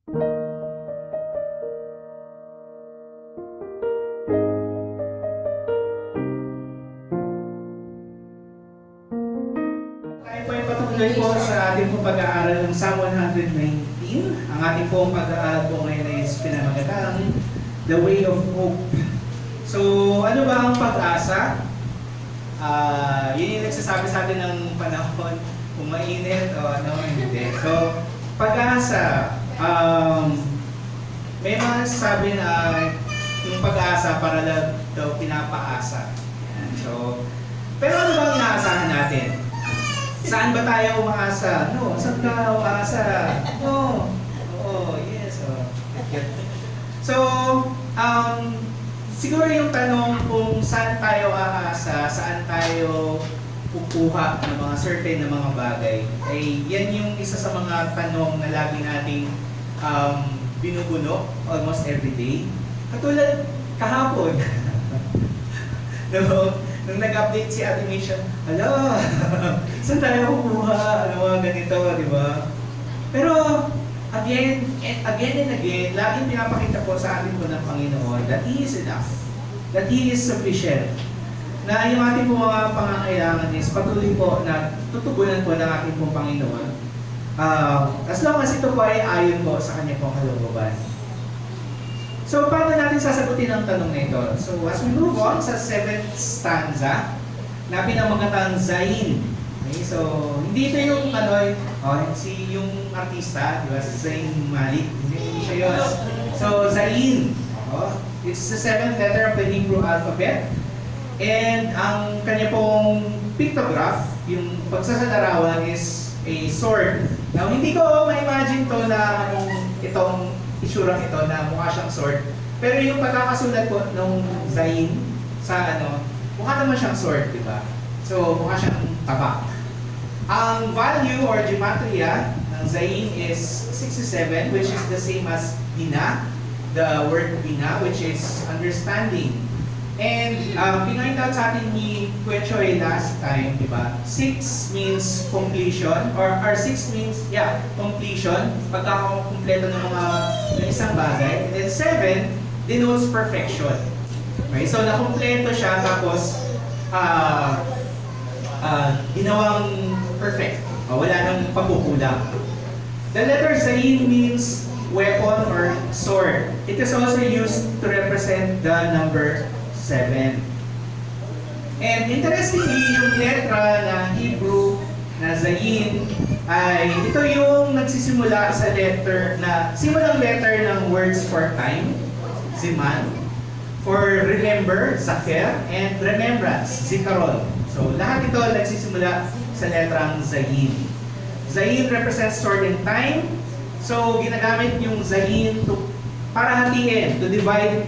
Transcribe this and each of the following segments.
Tayo po ay patuloy po sa ating pong pag-aaral ng Psalm 119. Ang ating pong pag-aaral po ngayon ay pinamagatang The Way of Hope. So, ano ba ang pag-asa? Yun yung nagsasabi sa atin ng panahon kung mainit o ano, hindi. So, pag-asa, may mga nagsasabi na yung pag-asa para daw pinapaasa. Yan. So, pero ano bang inaasahan natin? Saan ba tayo umaasa? No, saan ka umaasa? No. Oo, yes. So, siguro yung tanong kung saan tayo aasa, saan tayo kukuha ng mga certain na mga bagay, ay yan yung isa sa mga tanong na lagi nating binubuno almost every day. Katulad kahapon. Nung nag-update si Ate Misha, hala, saan tayo kukuha? Ano mga ganito, di ba? Pero, again and again, laging pinapakita po sa atin po ng Panginoon that He is enough, that He is sufficient, na yung ating po mga pangangailangan is patuloy po na tutugunan po ng ating pong Panginoon. As long as ito po ay ayon po sa Kanya pong kalooban. So, paano natin sasagutin ang tanong na ito? So, as we move on sa 7th stanza, na pinamagatang Zain. Okay, so, hindi ito yung yung artista, di ba? Si Zayn Malik. Hindi siya yun. So, Zain. It's the 7th letter of the Hebrew alphabet. And ang kanya pong pictograph, yung pagsasalarawan is a sword. Now, hindi ko ma-imagine to na itong isurang ito na mukha siyang sword. Pero yung pagkakasulat po nung Zain sa mukha naman siyang sword, di ba? So, mukha siyang tabak. Ang value or gematria ng Zain is 67, which is the same as Bina, the word Bina, which is understanding. And pinoint out sa atin ni Kuya Choi last time, di ba? 6 means completion, or 6 means, completion, pagkakakumpleto ng isang bagay. And then 7 denotes perfection. Okay, so nakumpleto siya, tapos ginawang perfect. Wala nang pagkukulang. The letter Zain means weapon or sword. It is also used to represent the number 7. And interestingly, yung letra na Hebrew na Zain ay ito yung nagsisimula sa simulang letter ng words for time, Ziman, for remember, Zacher, and remembrance, Zikaron. So lahat ito nagsisimula sa letrang Zain. Zain represents sword and time. So ginagamit yung Zain para hatiin, to divide.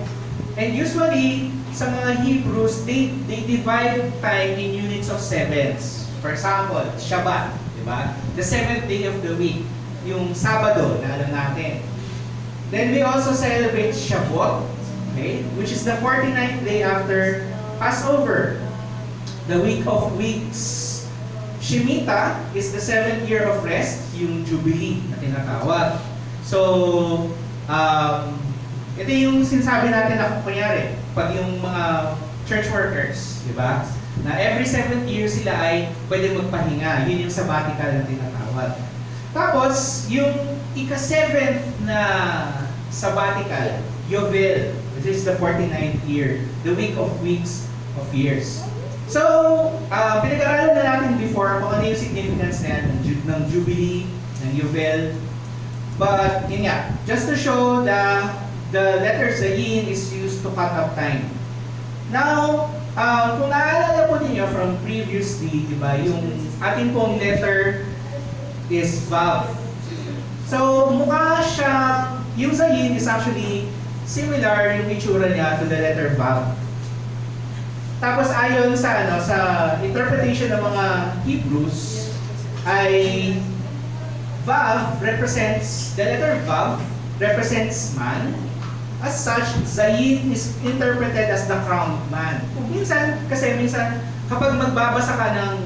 And usually, sa mga Hebrews, they divide time in units of sevens. For example, Shabbat, di ba? The 7th day of the week. Yung Sabado, na alam natin. Then we also celebrate Shavuot, okay? Which is the 49th day after Passover. The week of weeks. Shemitah is the 7th year of rest, yung Jubilee na tinatawag. So, ito yung sinasabi natin na kunyari, pag yung mga church workers, di ba? Na every 7th year sila ay pwede magpahinga. Yun yung sabbatical na tinatawag. Tapos, yung ika-7th na sabbatical, Yovel, which is the 49th year, the week of weeks of years. So, pinag-aralan na natin before kung ano yung significance na yan ng Jubilee, ng Yovel. But, yun nga, just to show the letter Zain is used to cut up time. Now, kung naalala po ninyo from previously, di ba, yung ating pong letter is Vav. So, mukha siya, yung Zain is actually similar yung itsura niya to the letter Vav. Tapos ayon sa interpretation ng mga Hebrews, ay the letter Vav represents man. As such, Zain is interpreted as the crowned man. Minsan, kapag magbabasa ka ng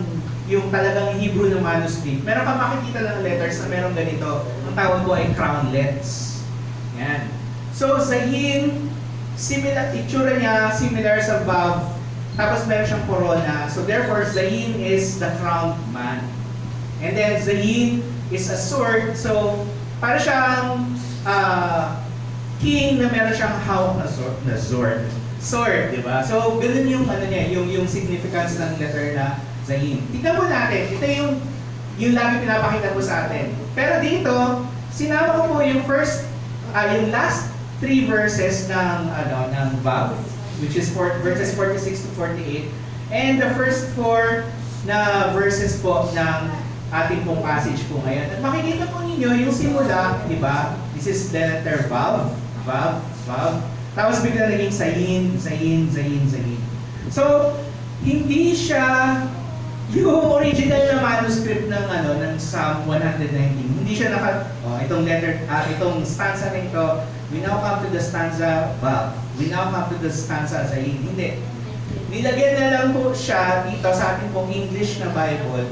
yung talagang Hebrew na manuscript, meron kang makikita ng letters na meron ganito. Ang tawag ko ay crownlets. Yan. So, Zayin, similar, itsura niya, similar sa Vav. Tapos meron siyang corona. So, therefore, Zayin is the crowned man. And then, Zayin is a sword. So, para siyang king na meron siyang hawak na sword. Sword, di ba? So, ganun yung, ano niya, yung significance ng letter na Zayin. Tignan mo natin. Ito yung lagi pinapakita ko sa atin. Pero dito, sinama ko po yung yung last 3 verses ng Vav, which is verses 46 to 48, and the first 4 na verses po ng ating pong passage po ngayon. At makikita po ninyo yung simula, di ba? This is the letter Vav, Vav, Vav. Tapos bigla naging Zayin, Zayin, Zayin, Zayin. So, hindi siya yung original na manuscript ng Psalm 119. Hindi siya itong stanza na ito, we now come to the stanza Vav. We now come to the stanza Zayin. Hindi. Nilagyan na lang po siya dito sa ating pong English na Bible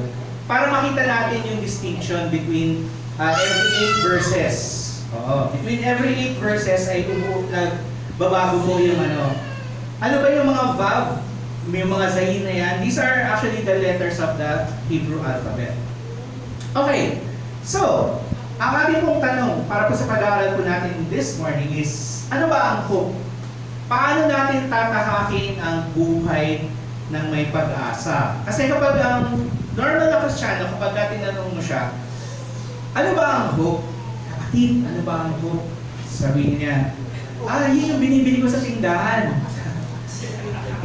para makita natin yung distinction between every 8 verses. Between every 8 verses ay babago po yung ano. Ano ba yung mga Vav? May mga Zayin na yan. These are actually the letters of the Hebrew alphabet. Okay. So, ang ating pong tanong para po sa pag-aaral po natin this morning is, ano ba ang hope? Paano natin tatahakin ang buhay ng may pag-asa? Kasi kapag ang normal na Kristiyano, kapag tinanong mo siya, ano ba ang hope? Kapatid, ano ba ang hope? Sabihin niya, yun yung binibili ko sa tindahan.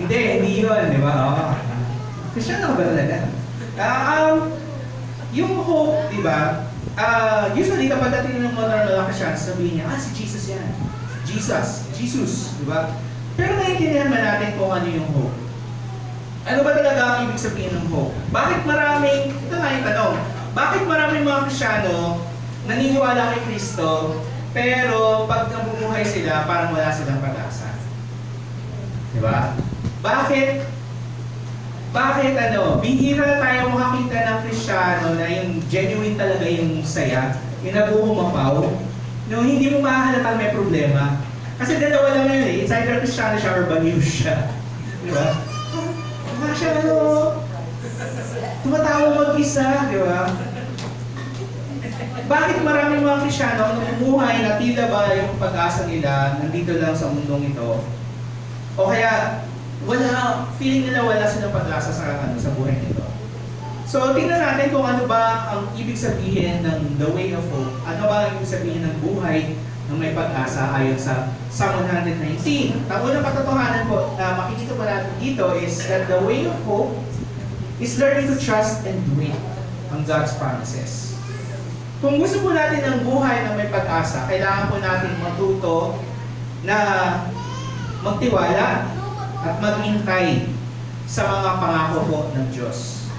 Hindi yun, di ba? Kristiyano ka ba talaga? Yung hope, di ba? Usually kapag tinanong mo normal na Kristiyano, sabihin niya, si Jesus yan. Jesus, di ba? Pero naiintindihan ba natin kung ano yung hope? Ano ba talaga ang ibig sabihin ng hope? Bakit ito nga yung tanong, bakit maraming mga Kristiyano naniniwala kay Kristo, pero pag nabubuhay sila, parang wala silang pag-asa? Di ba? Bakit bihira tayo makakita ng Kristiyano na yung genuine talaga yung saya, yung nabuhumapaw, no, hindi mo mahahalata may problema. Kasi dalawa lang yun eh. It's either Kristiyano siya or baliw siya. Di ba? Baka siya tumatawa mag-isa, di ba? Bakit maraming mga Kristiyano ang bumuhay na tila ba yung pag-asa nila nandito lang sa mundong ito? O kaya, feeling nila wala silang pag-asa sa buhay nito. So, tingnan natin kung ano ba ang ibig sabihin ng the way of hope. Ano ba ang ibig sabihin ng buhay ng may pag-asa ayon sa Psalm 119. Ang unang katotohanan po na makikita po natin dito is that the way of hope is learning to trust and wait on God's promises. Kung gusto po natin ng buhay ng may pag-asa, kailangan po natin matuto na magtiwala at maghintay sa mga pangako po ng Diyos.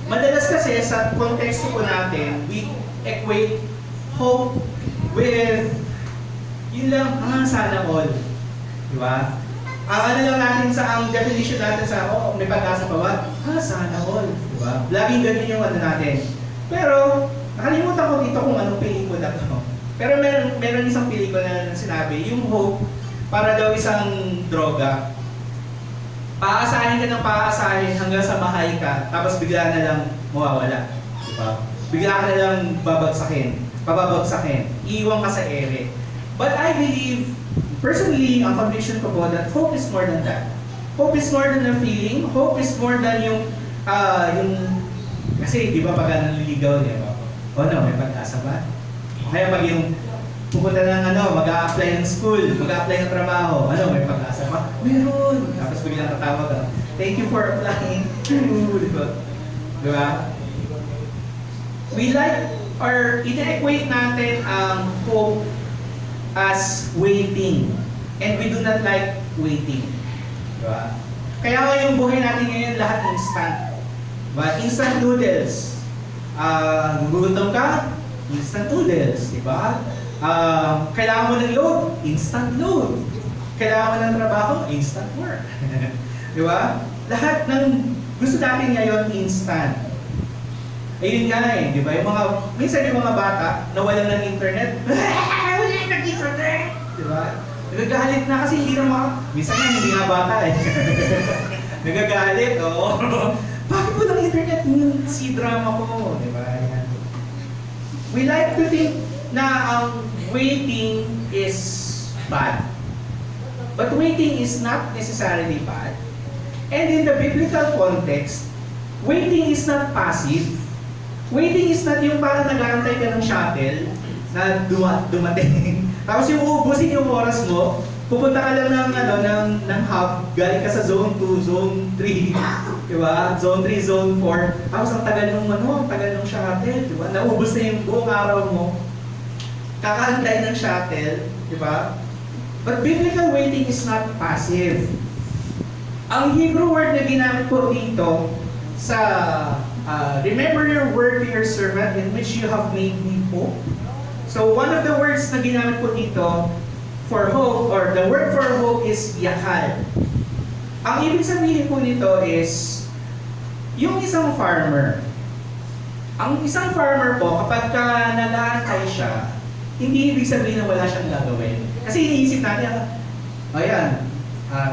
Madalas kasi sa konteksto po natin, we equate hope with yun lang, sana all. Di ba? Ano lang natin ang definition natin sa, may pag-asa pa ba? Sana all. Di ba? Laging ganun yung natin. Pero, nakalimutan ko dito kung anong pelikula to. Pero meron isang pelikula na sinabi, yung hope, para daw isang droga. Paasahin ka ng paasahin hanggang sa mahay ka, tapos bigla na lang mawawala. Diba? Bigla ka na lang pababagsakin. Iiwan ka sa ere. But I believe, personally, ang conviction ko po that hope is more than that. Hope is more than a feeling. Hope is more than yung kasi di ba pag nanliligaw, di ba? May pag-asa ba? O kaya pag yung pupunta ng mag-a-apply ng school, mag-a-apply ng trabaho, may pag-asa pa? Meron! Tapos biglang tatawag ka, thank you for applying. Diba? We ina-equate natin ang hope as waiting. And we do not like waiting. Diba? Kaya yung buhay natin ngayon lahat instant. Diba? Instant noodles. Gugutom ka? Instant noodles. Diba? Kailangan mo ng load, instant load. Kailangan mo ng trabaho, instant work. Di ba? Lahat ng gusto natin ngayon, instant. Ayun nga di ba? Minsan yung mga bata, nawalan ng internet, di ba? Nagagalit na kasi hindi na minsan nga hindi nga bata eh. Nagagalit, oo. Bakit mo lang internet yung C-drama ko, di ba? Yan. We like to think na ang waiting is bad. But waiting is not necessarily bad. And in the biblical context, waiting is not passive. Waiting is not yung parang nag-aantay ka ng shuttle na dumating. Tapos yung uubusin yung oras mo, pupunta ka lang ng hub, galing ka sa zone 2, zone 3, di ba? Zone 3, zone 4. Tapos ang tagal ang tagal ng shuttle, di ba? Naubos na yung buong araw mo. Kakaantay ng shuttle, di ba? But biblical waiting is not passive. Ang Hebrew word na ginamit po dito sa remember your word to your servant in which you have made me hope. So one of the words na ginamit po dito for hope, or the word for hope is yakal. Ang ibig sabihin po nito is yung isang farmer. Ang isang farmer po, kapag nag-aantay siya, hindi ibig sabihin na wala siyang gagawin. Kasi iniisip natin, ayan,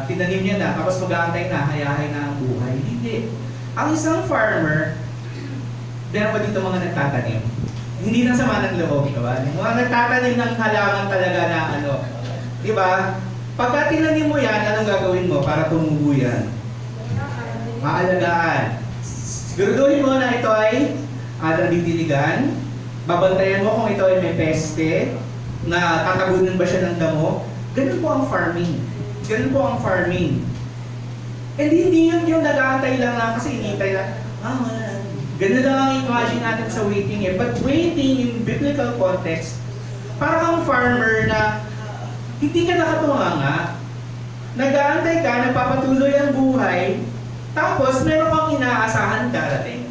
tinanim niya na, tapos mag-aantay na, hayahay na ang buhay. Hindi. Ang isang farmer, meron pa dito mga nagtatanim. Hindi na sama ng loob, diba? Mga nagtatanim ng halaman talaga na di ba? Pagka tinanim mo yan, anong gagawin mo para tumubo yan? Maalagaan. Siguraduhin mo na ito ay didiligan. Babantayan mo kung ito ay may peste, na tatabunan ba siya ng damo. Ganun po ang farming. Ganun po ang farming. And hindi yun yung nag-aantay lang na kasi inintay na, wala. Ganun lang ang imagine natin sa waiting eh. But waiting in biblical context, parang kang farmer na hindi ka nakatunganga, nag-aantay ka, nagpapatuloy ang buhay, tapos meron kang inaasahan darating.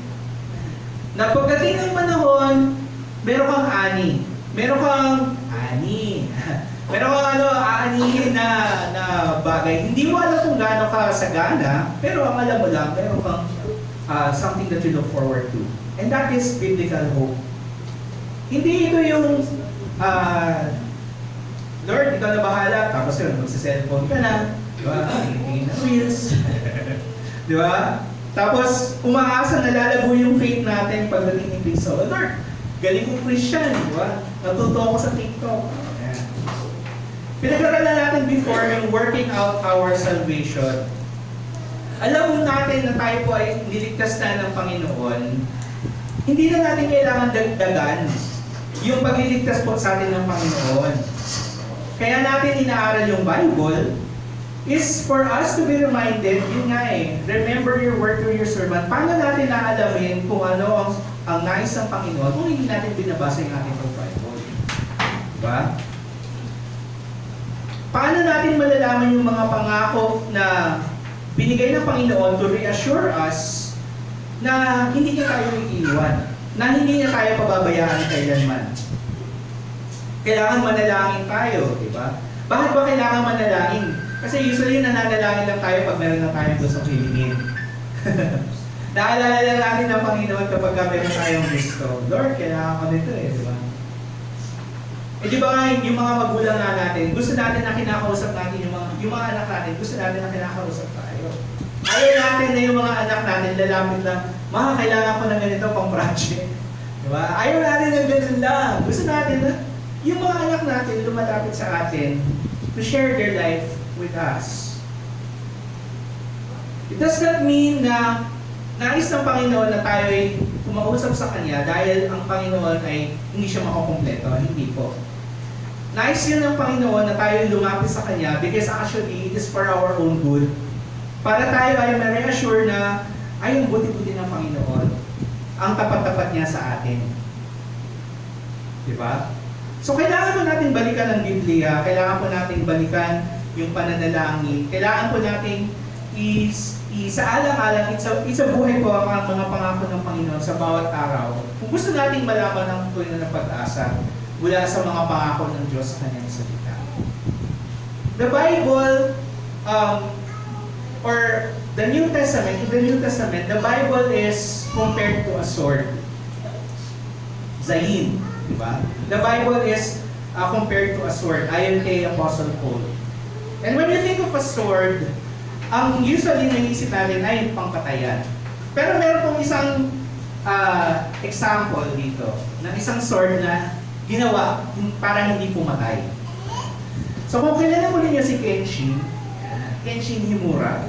Na pagdating ng panahon, meron kang ani. Meron kang ani. Meron kang aanihin na bagay. Hindi mo alam kung gaano ka sagana, pero ang alam mo lang, meron kang something that you look forward to. And that is biblical hope. Hindi ito yung Lord, ikaw na bahala, tapos yun, magsa-cellphone ka na, di ba? Tingin ng reels. Di ba? Tapos, umaasa na lalago yung faith natin pagdating ng Kristo. Oh, Lord, galing kong Christian, di ba? Natuto ako sa TikTok. Ayan. Pinag-aralan natin before yung working out our salvation. Alam mo natin na tayo po ay niligtas na ng Panginoon, hindi na natin kailangan dagdagan yung pagliligtas po sa atin ng Panginoon. Kaya natin inaaral yung Bible is for us to be reminded, yun nga remember your word to your servant. Paano natin naalamin kung ano ang nais ng Panginoon kung hindi natin binabasa yung ating Bible? Diba? Paano natin malalaman yung mga pangako na binigay ng Panginoon to reassure us na hindi niya tayo iiwan, na hindi niya tayo pababayaan kailanman? Kailangan manalangin tayo, di ba? Bakit ba kailangan manalangin? Kasi usually nananalangin lang tayo pag meron na tayong gustong hilingin. Naalala lang natin ng Panginoon kapag meron tayong gusto. Lord, kailangan ko nito di ba? Di ba nga, yung mga magulang na natin, gusto natin na kinakausap natin yung mga anak natin, gusto natin na kinakausap tayo. Ayaw natin na yung mga anak natin lalapit lang, kailangan ko ng ganito pang project. Di ba? Ayaw natin ng ganun lang. Gusto natin na yung mga anak natin lumalapit sa atin to share their life with us. It does not mean na nais ng Panginoon na tayo ay kumausap sa Kanya dahil ang Panginoon ay hindi siya makakompleto. Hindi po. Nais yun ng Panginoon na tayo lumapit sa Kanya because actually it is for our own good. Para tayo ay ma-reassure na ay ang buti-buti ng Panginoon. Ang tapat-tapat niya sa atin. Diba? So kailangan po natin balikan ang Biblia, kailangan po natin balikan yung pananalangin, kailangan po natin isaalang-alang, it's a buhay po ang mga pangako ng Panginoon sa bawat araw. Kung gusto nating malaman ang tunay na pag-asa mula sa mga pangako ng Diyos sa kanyang salita. The Bible, or the New Testament, in the New Testament, the Bible is compared to a sword. Zayin. Diba? The Bible is compared to a sword, ayon kay Apostle Paul. And when you think of a sword, ang usually naisip natin ay pangpatayan. Pero meron pong isang example dito ng isang sword na ginawa para hindi pumatay. So kung kilala mo ninyo si Kenshin Himura,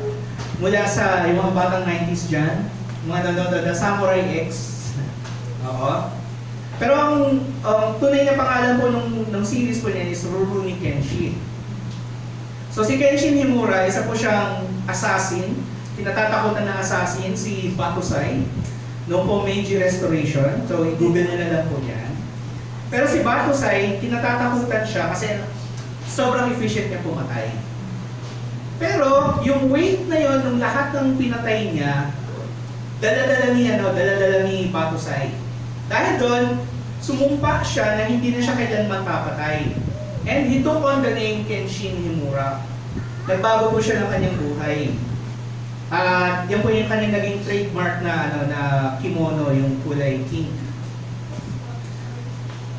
mula sa yung mga batang 90s dyan, mga nanonood na Samurai X. Oo. Pero ang tunay na pangalan po ng series po niya is Rurouni Kenshin. So si Kenshin Himura, isa po siyang assassin, kinatatakutan ng assassin, si Batusai, noong po Meiji Restoration. So i-google nyo na lang po yan. Pero si Batusai, kinatatakutan siya kasi sobrang efficient niya pumatay. Pero yung weight na yon ng lahat ng pinatay niya, dala-dala ni Batusai. Dahil doon, sumumpa siya na hindi na siya kailanman papatay. And he took on the name Kenshin Himura. Nagbago po siya ng kanyang buhay. At yan po yung kanyang naging trademark na kimono, yung kulay pink.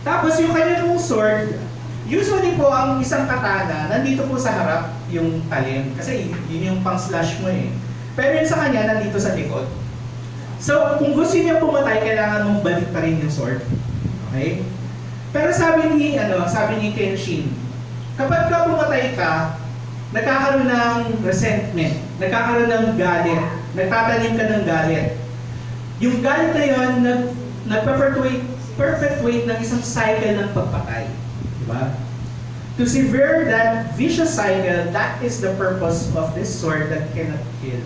Tapos yung kanyang sword, usually po ang isang katana, nandito po sa harap yung talim. Kasi yun yung pang-slash mo eh. Pero yun sa kanya, nandito sa likod. So, kung gusto niya pumatay, kailangan mong balik pa rin yung sword. Okay? Pero sabi ni Kenshin, kapag ka pumatay ka, nagkakaroon ng resentment, nagkakaroon ng galit, nagtatanim ka ng galit. Yung galit na yun, perpetuate ng isang cycle ng pagpatay. Diba? To sever that vicious cycle, that is the purpose of this sword that cannot kill.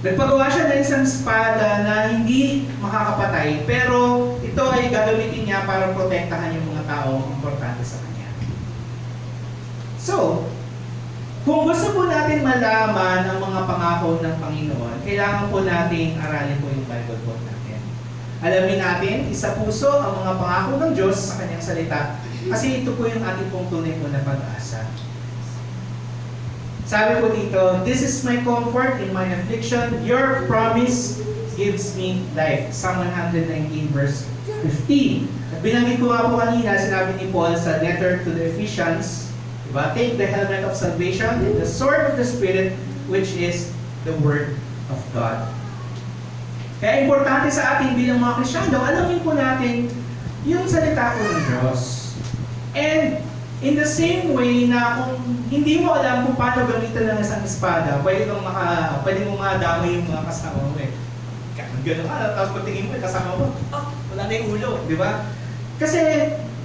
Nagpagawa siya ng isang espada na hindi makakapatay, pero ito ay gagamitin niya para protektahan yung mga taong importante sa kanya. So, kung gusto po natin malaman ang mga pangako ng Panginoon, kailangan po nating aralin po yung Bible book natin. Alamin natin, isa puso ang mga pangako ng Diyos sa kanyang salita, kasi ito po yung ating pong tunay po na pag-asa. Sabi po dito, "This is my comfort in my affliction. Your promise gives me life." Psalm 119 verse 15. At binanggit ko nga po kanina, sinabi ni Paul sa letter to the Ephesians, diba? "Take the helmet of salvation and the sword of the Spirit, which is the Word of God." Kaya importante sa atin bilang mga Kristyano, alamin po natin yung salita po ng Diyos. And in the same way na kung hindi mo alam kung paano gamitan ng isang espada, pwede mo madamay yung mga kasama mo eh. Gano'n ka, tapos patingin mo, kasama mo, wala na yung ulo, di ba? Kasi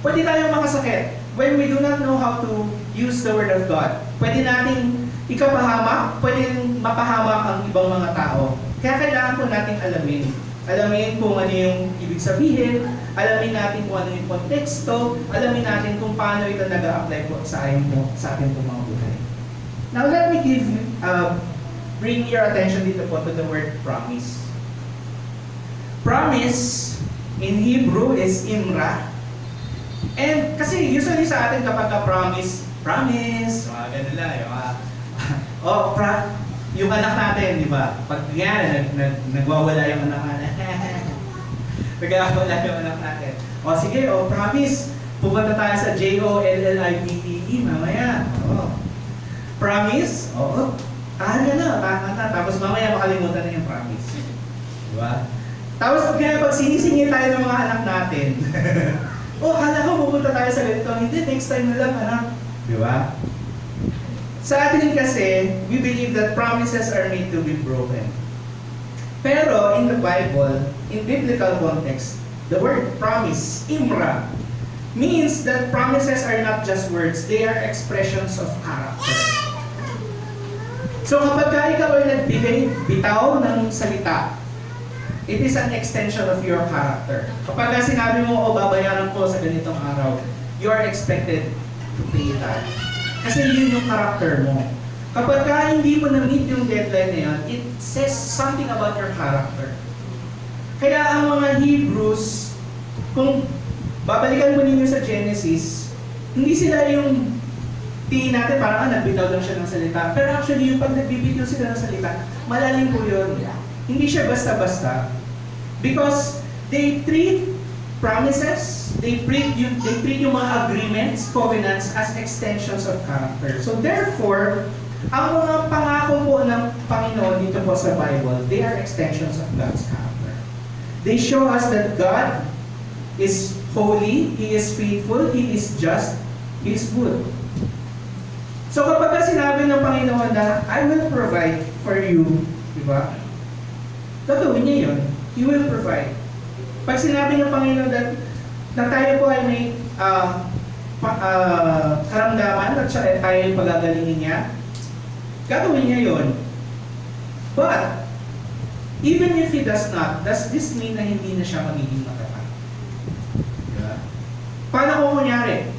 pwede tayong makasakit when we do not know how to use the Word of God. Pwede nating ikapahamak, pwede mapahamak ang ibang mga tao. Kaya kailangan po nating alamin kung ano yung ibig sabihin, alamin natin kung ano yung konteksto, alamin natin kung paano ito nag-a-apply po sa atin po mga buhay. Now let me bring your attention dito po to the word promise. Promise in Hebrew is imra. And kasi usually sa atin kapag promise, mga ganun lang, yung anak natin, di ba? Pag yan, nagwawala yung anak natin. Nagwawala yung anak natin. O sige, promise, pupunta tayo sa JOLLIBTE mamaya. Promise? Oo. Tahan na. Tapos mamaya makalimutan na yung promise. Di ba? Tapos kaya pag sinisingil tayo ng mga anak natin, kala ko pupunta tayo sa ganito. Hindi, next time na lang, anak. Di ba? Sa atin kasi, we believe that promises are made to be broken. Pero in the Bible, in biblical context, the word promise, imra, means that promises are not just words, they are expressions of character. So kapag ikaw ay nagbigay, bitaw ng salita, it is an extension of your character. Kapag sinabi mo, babayaran ko sa ganitong araw, you are expected to pay that. Kasi yun yung character mo. Kapag hindi mo na-meet yung deadline na yun, it says something about your character. Kaya ang mga Hebrews, kung babalikan mo ninyo sa Genesis, hindi sila yung tingin natin parang nagbitaw lang siya ng salita. Pero actually yung pag nagbibitaw sila ng salita, malalim po yun. Hindi siya basta-basta. Because they treat promises, they treat yung mga agreements, covenants as extensions of character. So therefore, ang mga pangako po ng Panginoon dito po sa Bible, they are extensions of God's character. They show us that God is holy, He is faithful, He is just, He is good. So kapag sinabi ng Panginoon na, I will provide for you, di ba? Gagawin niya yun. He will provide. Pag sinabi ng Panginoon na tayo po ay may karamdaman at tayo ay pagagalingin niya, gagawin niya yun. But, even if He does not, does this mean na hindi na siya magiging matatag? Diba? Paano kung kunyari,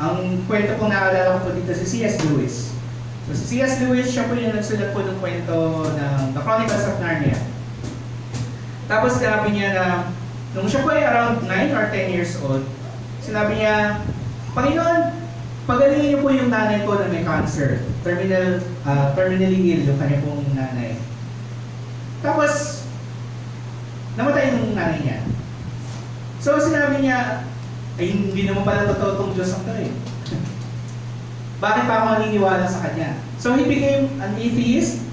ang kwento kong naalala ko po dito si C.S. Lewis. So si C.S. Lewis, siya po yung nagsulat po ng kwento ng The Chronicles of Narnia. Tapos sinabi niya na, nung siya po ay around 9 or 10 years old, sinabi niya, Panginoon, pagalingin niyo po yung nanay ko na may cancer. Terminally ill yung kanya pong nanay. Tapos, namatay yung nanay niya. So sinabi niya, ay hindi naman pala totoo itong Diyos ang to eh. Bakit pa ako naniniwala sa Kanya? So he became an atheist,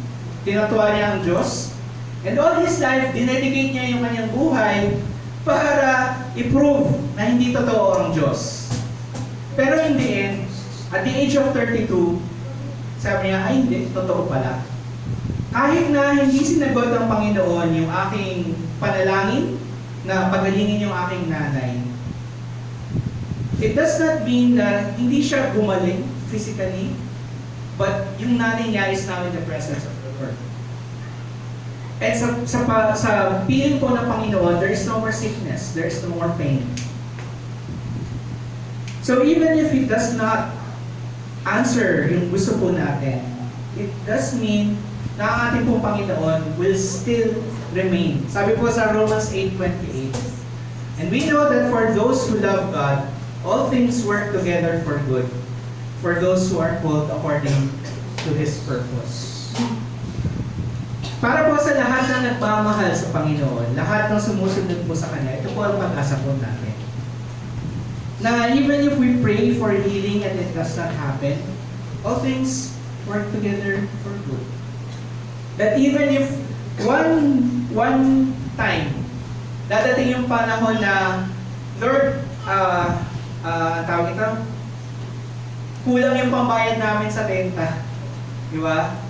tinatuwa niya ang Diyos, and all his life, dinedicate niya yung kanyang buhay para i-prove na hindi totoo ang Diyos. Pero in the end, at the age of 32, sabi niya, ay hindi, totoo pala. Kahit na hindi sinagot ng Panginoon yung aking panalangin na pagalingin yung aking nanay, it does not mean na hindi siya gumaling physically, but yung nanay niya is now in the presence of the Lord. At sa piling po ng Panginoon, there is no more sickness, there is no more pain. So even if He does not answer yung gusto po natin, it does mean na ang ating pong Panginoon will still remain. Sabi po sa Romans 8:28, and we know that for those who love God, all things work together for good, for those who are called according to His purpose. Para po sa lahat na nagmamahal sa Panginoon, lahat ng sumusunod po sa Kanya, ito po ang pag-asa po natin. Na even if we pray for healing and it does not happen, all things work together for good. That even if one time, dadating yung panahon na, Lord, tawag ito, kulang yung pambayad namin sa renta. Di ba?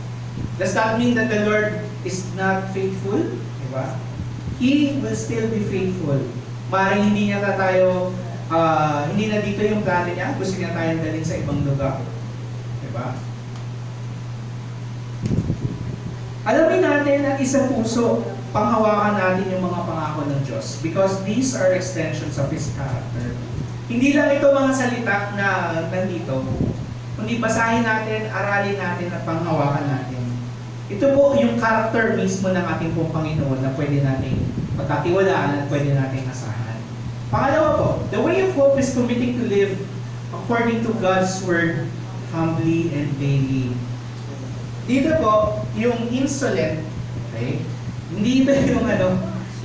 Does that mean that the Lord is not faithful? Di ba? He will still be faithful. Maring hindi niya tayo, hindi na dito yung plano niya, gusto niya tayong dalhin sa ibang lugar. Di ba? Alamin natin at isang puso, panghawakan natin yung mga pangako ng Diyos because these are extensions of His character. Hindi lang ito mga salita na nandito, kundi basahin natin, aralin natin at panghawakan natin. Ito po yung character mismo ng ating pong Panginoon na pwede nating pagkatiwalaan at pwede nating asahan. Pangalawa po, the way of hope is committing to live according to God's Word humbly and daily. Dito po, yung insolent, okay? Hindi ito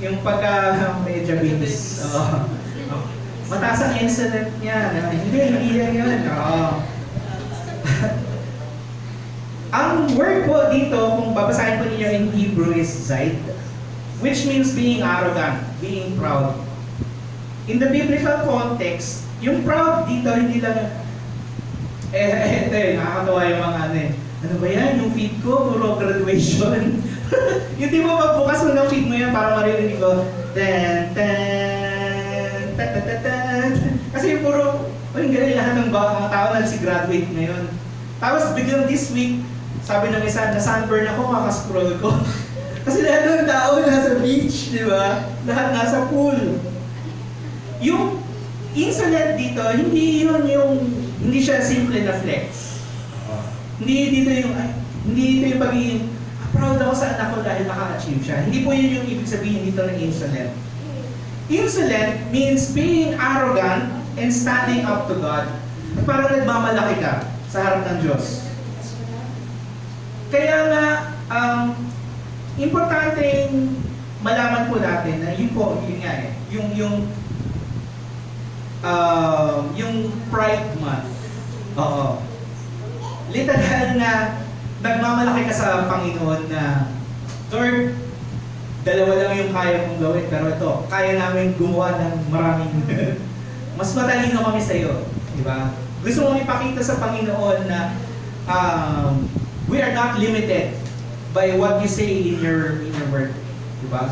yung pagka-diabetes. Mataas ang insolent niya. Hindi yan yun. Ang word po dito, kung babasahin po ninyo in Hebrew is zaid, which means being arrogant, being proud. In the biblical context, yung proud dito, hindi lang ito nakakatawa yung mga ano ba yan, yung feed ko, puro graduation. Yung di mo magbukas mo ng feed mo yan para maririnig ko, kasi yung puro, yung galing lahat ng mga tao na si-graduate ngayon. Tapos biglang this week, sabi ng isa, na-sunburn ako, makascroll ko. Kasi lahat ng tao nasa beach, di ba? Lahat nasa pool. Yung insolent dito, hindi siya simple na flex. Hindi dito yung pagiging, proud ako sa anak ko dahil naka-achieve siya. Hindi po yun yung ibig sabihin dito ng insolent. Insolent means being arrogant and standing up to God. At parang nagmamalaki ka sa harap ng Diyos. Kaya nga, importanteng malaman po natin na yun yung Pride Month. Oo. Literal na nagmamalaki ka sa Panginoon na, Lord, dalawa lang yung kaya mong gawin, pero ito, kaya namin gumawa ng maraming mas matalino kami sa iyo, di ba? Gusto mong ipakita sa Panginoon na we are not limited by what you say in your word, di ba?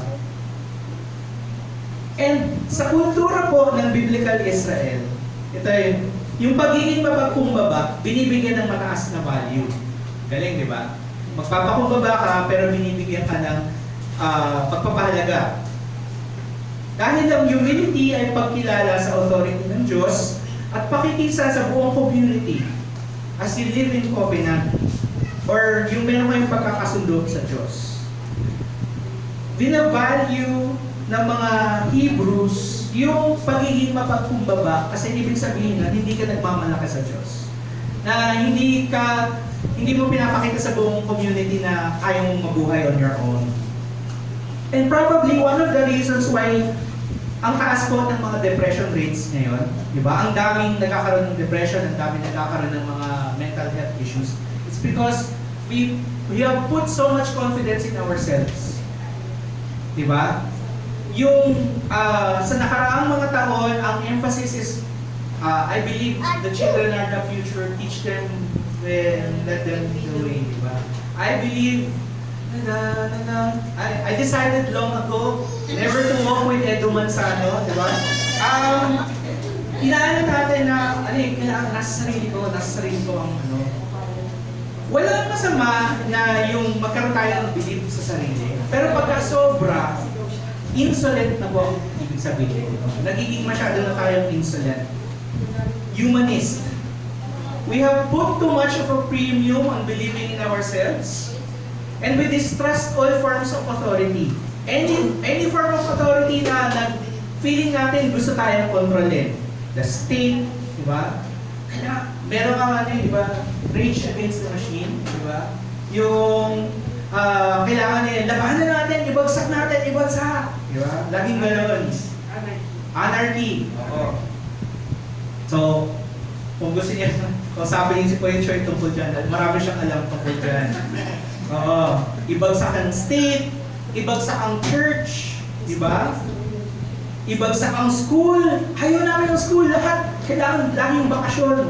And sa kultura po ng Biblical Israel, ito yung pagiging mapagkumbaba, binibigyan ng mataas na value. Galing, di ba? Magpapakumbaba ka, pero binibigyan ka ng pagpapahalaga. Dahil ang humility ay pagkilala sa authority ng Diyos at pakikisa sa buong community as you live in covenant or yung meron kayong pagkakasundo sa Diyos. Binavalue ng mga Hebrews yung pagiging mapagkumbaba kasi ibig sabihin na hindi ka nagmamalaki sa Diyos. Na hindi mo pinapakita sa buong community na kaya mong mabuhay on your own. And probably one of the reasons why ang taas po ng mga depression rates ngayon, di ba? Ang daming nagkakaroon ng depression, ang daming nagkakaroon ng mga mental health issues. It's because we have put so much confidence in ourselves. Di ba? Yung sa nakaraang mga taon, ang emphasis is I believe the children are the future, teach them and let them lead the way, di ba? I believe I decided long ago never to walk with Edu Manzano, di ba? Inaano natin na, kailangan nasa sarili ko ang Walang masama na yung magkaroon tayo ng belief sa sarili. Pero pagka sobra, insolent na po ang ibig sabihin. Nagiging masyado na tayong insolent. Humanist. We have put too much of a premium on believing in ourselves. And we distrust all forms of authority. Any form of authority na feeling natin gusto tayong kontrolin. The state, di ba? Kaya, meron kang di ba? Rage against the machine, di ba? Yung, kailangan labanan natin, ibagsak, di ba? Laging gano'n. Anarchy. Oo. So, kung gusto niya, kausapin niyo si Kuya Choy tungkol dyan, marami siyang alam tungkol dyan. Oo. Ibagsak ang state, ibagsak ang church, di ba? Ibagsak ang school. Hayo namin ang school, lahat. Kailangan laging bakasyon.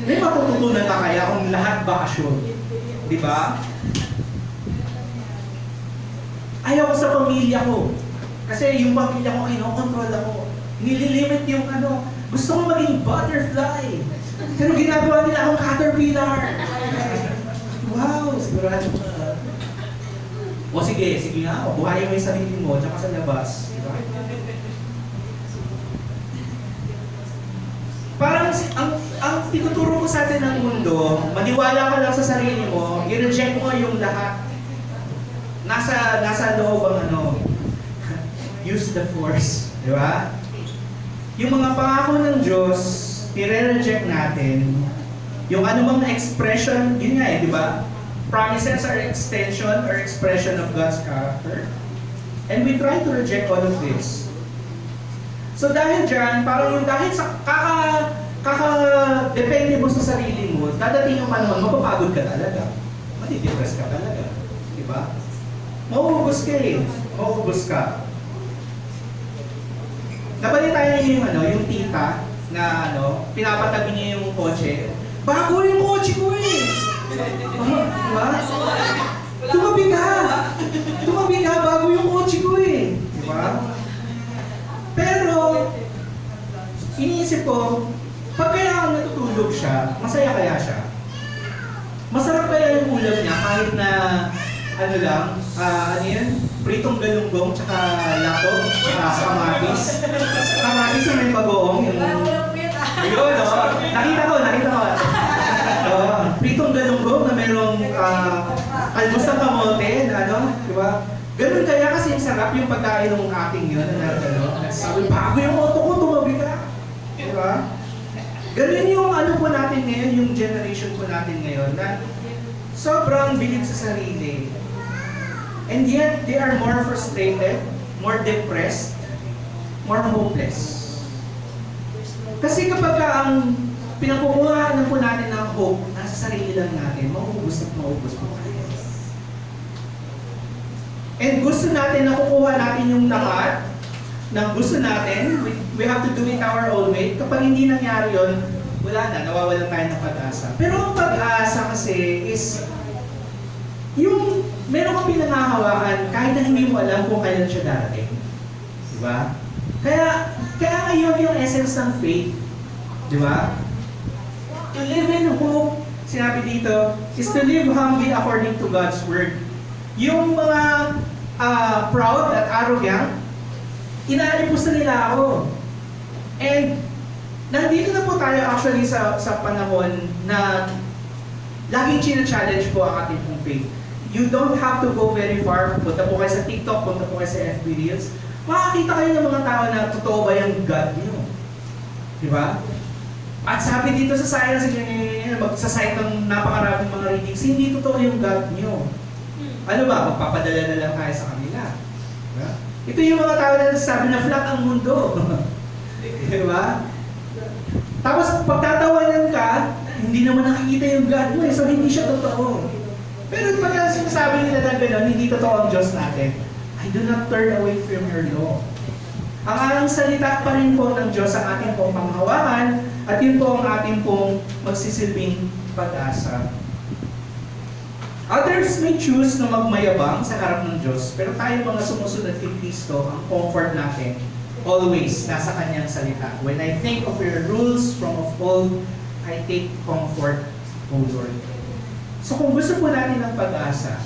May matututunan ka kaya kung lahat bakasyon. Di ba? Ayaw ko sa pamilya ko. Kasi yung pamilya ko, kinokontrol ako. Nililimit yung gusto ko maging butterfly. Pero ginagawa nila akong caterpillar. Wow, sigurado ka. O sige nga, buhayin mo yung sarili mo, tsaka sa labas. Diba? Parang ang tinuturo ko sa atin ng mundo, maniwala ka lang sa sarili mo, i-reject mo yung lahat. Nasa loob ang use the force. Di ba? Yung mga pangako ng Diyos, i-reject natin. Yung anumang expression, yun nga di ba? Promises are extension or expression of God's character. And we try to reject all of this. So dahil dyan, parang dahil sa depende mo sa sarili mo, dadating yung panahon, mapapagod ka talaga. Matidepress ka talaga. Diba? Mauubos ka. Nabalita niyo yung tita na pinapatabi niya yung kotse. Bago yung kotse ko diba? Tumabi ka bago yung kotse ko diba? Pero iniisip ko, pag kaya natutulog siya, masaya kaya siya? Masarap kaya yung ulam niya kahit na pritong galunggong, tsaka lato, tsaka kamatis. Kamatis na may bagoong. Yun, nakita ko. Pritong galunggong na merong kalbos ng kamote, diba? Ganun kaya kasi yung sarap yung pagkain ng ating yun, sabi, bago yung auto ko, tumabi ka. Diba? Ganun yung po natin ngayon, yung generation po natin ngayon, na sobrang bilib sa sarili. And yet, they are more frustrated, more depressed, more hopeless. Kasi kapag ang pinagkukuhaan po natin ng hope, nasa sarili lang natin, mauubos at mauubos po tayo. And gusto natin na kukuha natin yung lahat ng gusto natin, we have to do it our own way. Kapag hindi nangyari yun, wala na, nawawalan tayo ng pag-asa. Pero ang pag-asa kasi is, yung meron kang pinangahawakan kahit na hindi mo alam kung kailan siya darating. Diba? Kaya ngayon yung essence ng faith. Diba? To live in hope, sinabi dito, is to live humbly according to God's word. Yung mga proud at arrogant, inaalipos na nila ako. And nandito na po tayo actually sa panahon na laging china-challenge po ang ating pong faith. You don't have to go very far. Punta po kayo sa TikTok, punta po kayo sa FB Reels. Makakita kayo ng mga tao na totoo ba yung God niyo? Diba? At sabi dito sa science, magsasite ng napakaraming mga readings, hindi totoo yung God niyo. Ano ba? Magpapadala na lang tayo sa kanila. Diba? Ito yung mga tao na sabi na flat ang mundo. Diba? Tapos pagtatawanan ka, hindi naman nakikita yung God mo so hindi siya totoo. Pero pag sinasabi nila na gano'n, hindi totoo ang Diyos natin. I do not turn away from your law. Ang alang salita pa rin po ng Diyos ang ating pong panghawakan at yun po ang ating pong magsisilbing pag-asa. Others may choose na magmayabang sa harap ng Diyos, pero tayo mga sumusunod kay Kristo, ang comfort natin always nasa Kanyang salita. When I think of your rules from of old, I take comfort, O Lord. So kung gusto po natin ng pag-asa,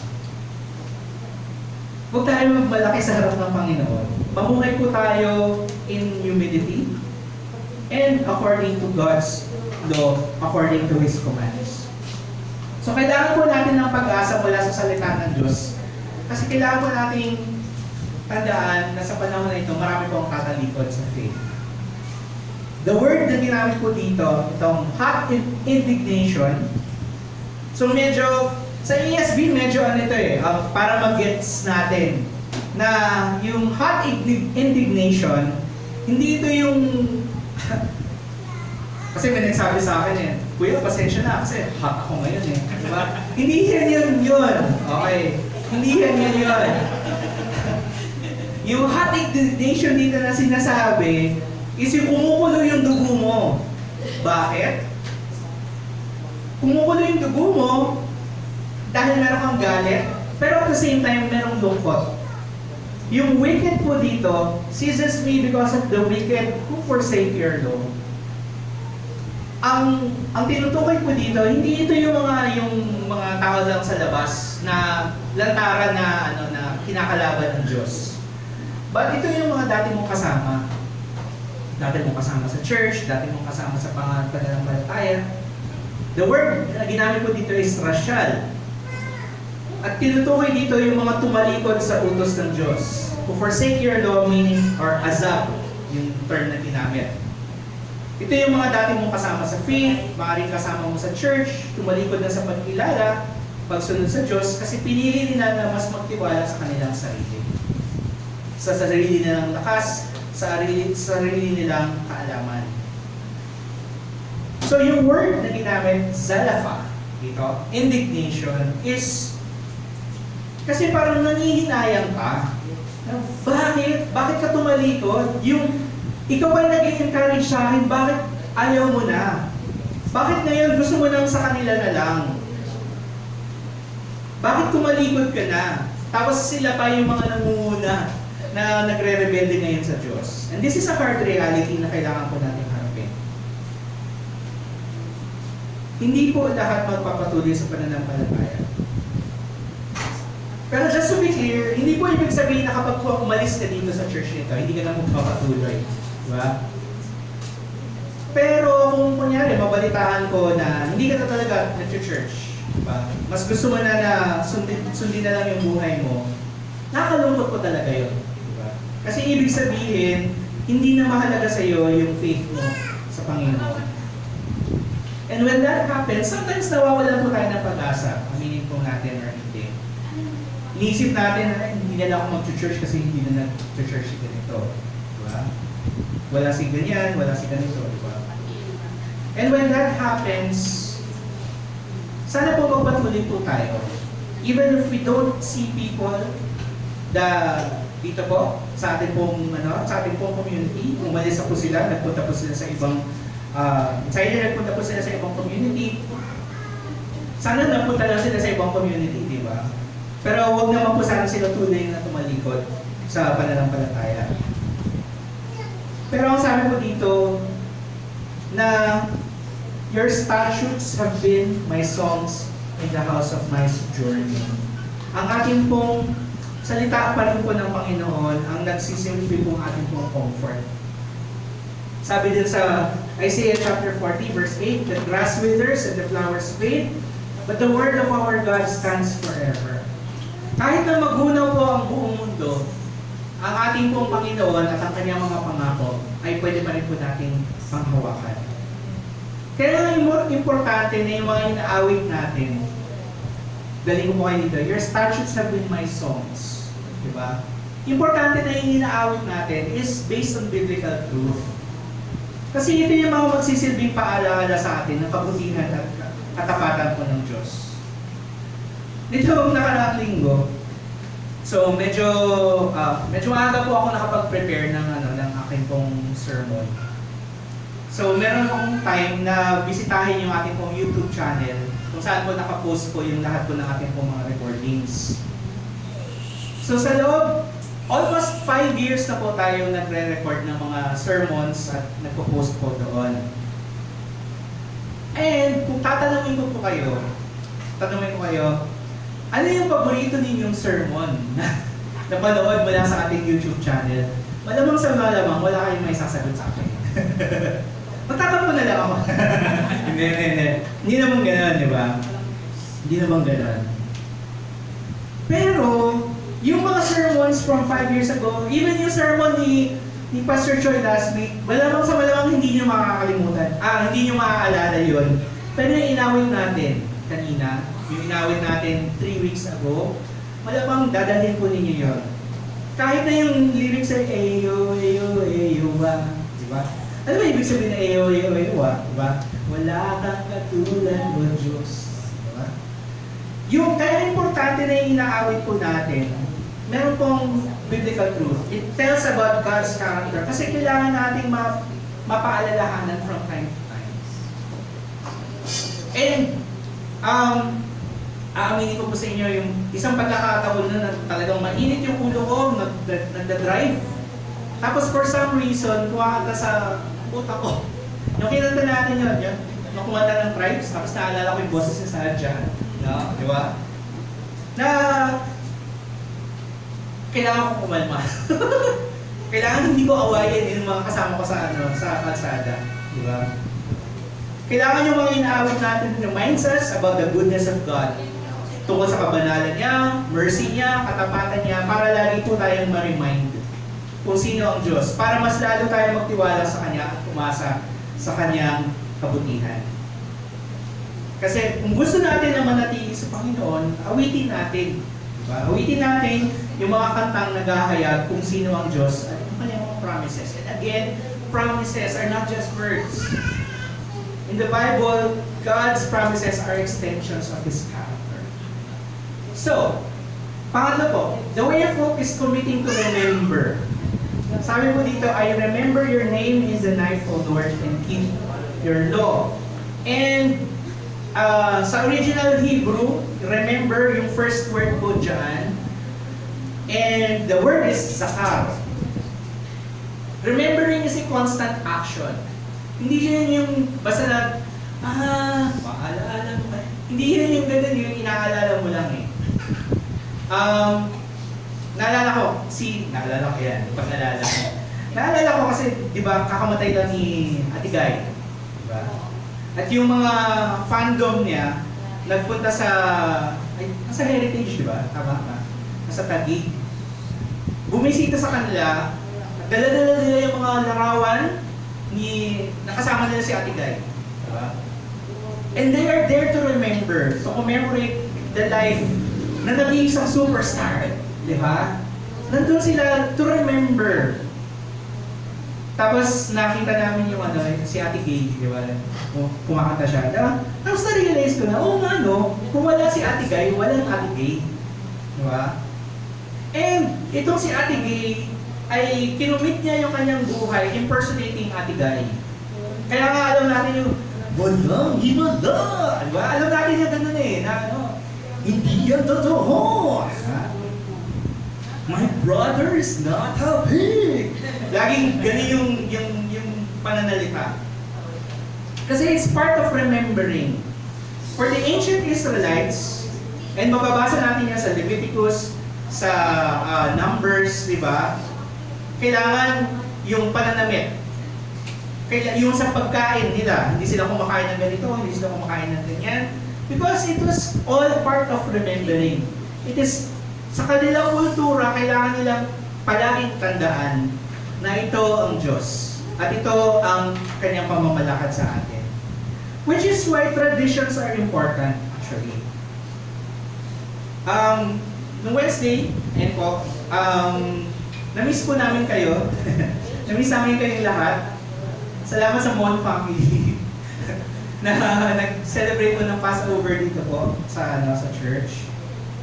huwag tayo magmalaki sa harap ng Panginoon. Mamuhay po tayo in humility and according to God's law, according to His commands. So kailangan po natin ng pag-asa mula sa salita ng Diyos. Kasi kailangan po nating tandaan na sa panahon na ito, marami po ang tatalikod sa faith. The word na ginamit po dito, itong hot indignation. So medyo, sa ESV medyo ano ito para mag-gets natin na yung hot indignation, hindi ito yung kasi may nagsabi sa akin Kuya, pasensya na kasi hot ako ngayon diba? Hindi yan yun. Okay. Hindi yan yun. Yung hot indignation dito na sinasabi is yung kumukulo yung dugo mo. Bakit? Kumukulo yung dugo mo dahil meron kang galit, pero at the same time, merong lungkot. Yung wicked po dito, seizes me because of the wicked who forsake your law. Ang tinutukoy po dito, hindi ito yung mga tao lang sa labas na lantaran na kinakalaban ng Diyos. But ito yung mga dati mong kasama. Dati mong kasama sa church, dati mong kasama sa pananampalataya. The word na ginamit po dito is rasyal. At tinutukoy dito yung mga tumalikod sa utos ng Diyos. To forsake your law meaning, or azab, yung term na ginamit. Ito yung mga dati mong kasama sa faith, maaaring kasama mo sa church, tumalikod na sa pagkilala, pagsunod sa Diyos, kasi pinili nila na mas magtiwala sa kanilang sarili. Sa sarili nilang lakas, sa sarili nilang kaalaman. So yung word na ginamit, zalafa, dito, indignation, is kasi parang nangihinayang ka. Bakit? Bakit ka tumalikod? Ikaw ba nag-encourage sa akin? Bakit ayaw mo na? Bakit ngayon gusto mo nang sa kanila na lang? Bakit tumalikod ka na? Tapos sila pa yung mga nangunguna na nagre-rebelde ngayon sa Diyos. And this is a hard reality na kailangan po natin harapin. Hindi po lahat magpapatuloy sa pananampalataya. Pero just to be clear, hindi po ibig sabihin na kapag umalis ka dito sa church nito, hindi ka na magpapatuloy. Diba? Pero kung kunyari, mabalitaan ko na hindi ka na talaga nag-church, diba? Mas gusto mo na sundin na lang yung buhay mo, nakakalungkot po talaga yun. Diba? Kasi ibig sabihin, hindi na mahalaga sa iyo yung faith mo sa Panginoon. And when that happens, sometimes nawawalan po tayo ng pag-asa, aminin po natin or hindi. Iniisip natin na hindi na ako mag-church kasi hindi na nag-church si ganito. Diba? wala si ganyan, wala si ganito, di ba? And when that happens, sana po magpatuloy po tayo. Even if we don't see people dito po, sa ating pong, sa ating pong community, umalis na po sila, nagpunta po sila sa ibang, nagpunta po sila sa ibang community. Sana napunta lang sila sa ibang community, di ba? Pero huwag naman po sana sila tuloy na tumalikod sa pananampalataya. Pero ang sabi ko dito, na your statutes have been my songs in the house of my sojourning. Ang ating pong salita pa rin po ng Panginoon ang nagsisilbi pong ating pong comfort. Sabi din sa Isaiah chapter 40 verse 8, the grass withers and the flowers fade, but the word of our God stands forever. Kahit na maghunaw po ang buong mundo, ang ating pong Panginoon at ang kanyang mga pangako ay pwede pa rin po nating panghawakan. Kaya importante na yung mga inaawit natin, galing ko po kayo dito, your statutes have been my songs. Diba? Importante na yung inaawit natin is based on biblical truth. Kasi ito yung mga magsisilbing paalaala sa atin ng kabutihan at katapatan po ng Diyos. Nitong nakaraang linggo, so medyo maaga po ako nakapag-prepare ng aking pong sermon. So meron akong time na bisitahin yung ating pong YouTube channel kung saan po nakapost po yung lahat po ng ating pong mga recordings. So sa loob, almost 5 years na po tayo nagre-record ng mga sermons at nagpo-post po doon. And kung tatanungin ko kayo, ano yung paborito ninyong sermon na napanood mula sa ating YouTube channel? Malamang sa malamang, wala kayong may sasagot sa akin. Magtatampo na lang ako. Hindi. Hindi naman gano'n, di ba? Hindi naman gano'n. Pero, yung mga sermons from 5 years ago, even yung sermon ni Pastor Choi last week, malamang sa malamang hindi nyo makakalimutan. Hindi nyo maaalala yun. Pero yung inawit natin kanina, yung inawit natin 3 weeks ago, malamang dadalhin po ninyo yun. Kahit na yung lyrics ay eyo, eyo, eyo, ba? Diba? Ano ba ibig sabihin na eyo, eyo, eyo, diba? Wala kang katulad mo, Diyos. Diba? Yung kaya importante na yung inaawit po natin, meron pong biblical truth. It tells about God's character. Kasi kailangan nating mapaalalahanan from time to time. And, aaminin ko po sa inyo yung isang pagkakataon na talagang mainit yung ulo ko, nagda-drive. Tapos for some reason, kumakanta sa utak ko. Yung kinanta natin yun, kumanta ng tribes, tapos naalala ko yung boses ni Sadja. No? Di ba? Na kailangan ko kumalma. Kailangan hindi ko awayin yung mga kasama ko sa kalsada. Di ba? Kailangan yung mga inaawit natin reminds us about the goodness of God. Tungkol sa kabanalan niya, mercy niya, katapatan niya, para lagi po tayong ma-remind kung sino ang Diyos. Para mas lalo tayong magtiwala sa Kanya at umasa sa Kanyang kabutihan. Kasi kung gusto natin na manatili sa Panginoon, awitin natin. Diba? Awitin natin yung mga kantang naghahayag kung sino ang Diyos at yung kanyang mga promises. And again, promises are not just words. In the Bible, God's promises are extensions of His character. So, pangatlo po, the way of hope is committing to remember. Sabi po dito, I remember your name is the knife, O Lord, and keep your law. And sa original Hebrew, remember yung first word po dyan, and the word is zakar. Remembering is a constant action. Hindi yun yung basta na, maalaala mo ka. Hindi yun yung ganun, yung inaalala mo lang eh. Naalala ko yan, pag naalala ko. Naalala ko kasi, di ba, kakamatay lang ni Ate Guy. Di ba? At yung mga fandom niya, nagpunta nasa Heritage, di ba? Tama ba? Nasa Taguig. Bumisita sa kanila, dala-dala nila yung mga larawan nakasama nila si Ate Guy. Di ba? And they are there to remember, to commemorate the life na naging isang superstar. Di ba? Nandun sila to remember Tapos nakita namin yung si Ate Gay, di ba? Kumakanta siya. Tapos na-realize ko na, nga no, kung wala si Ate Gay, walang Ate Gay. Di ba? And itong si Ate Gay ay kinumit niya yung kanyang buhay impersonating Ate Gay. Kaya nga alam natin yung, walang himala! Di ba? Alam natin yung ganun na hindi yan totoo! My brother is not a pig! Laging ganun yung pananalita. Kasi it's part of remembering. For the ancient Israelites, and mababasa natin yan sa Leviticus, sa Numbers, di ba? Kailangan yung pananamit. Yung sa pagkain nila, hindi sila kumakain ng ganito, hindi sila kumakain ng ganyan. Because it was all part of remembering. It is sa kanilang kultura, kailangan nilang palaging tandaan na ito ang Diyos. At ito ang kanyang pamamalakad sa atin. Which is why traditions are important, actually. Noong Wednesday, na-miss po namin kayo. Na-miss namin kayong lahat. Salamat sa Mon family na nag-celebrate po ng Passover dito po sa church.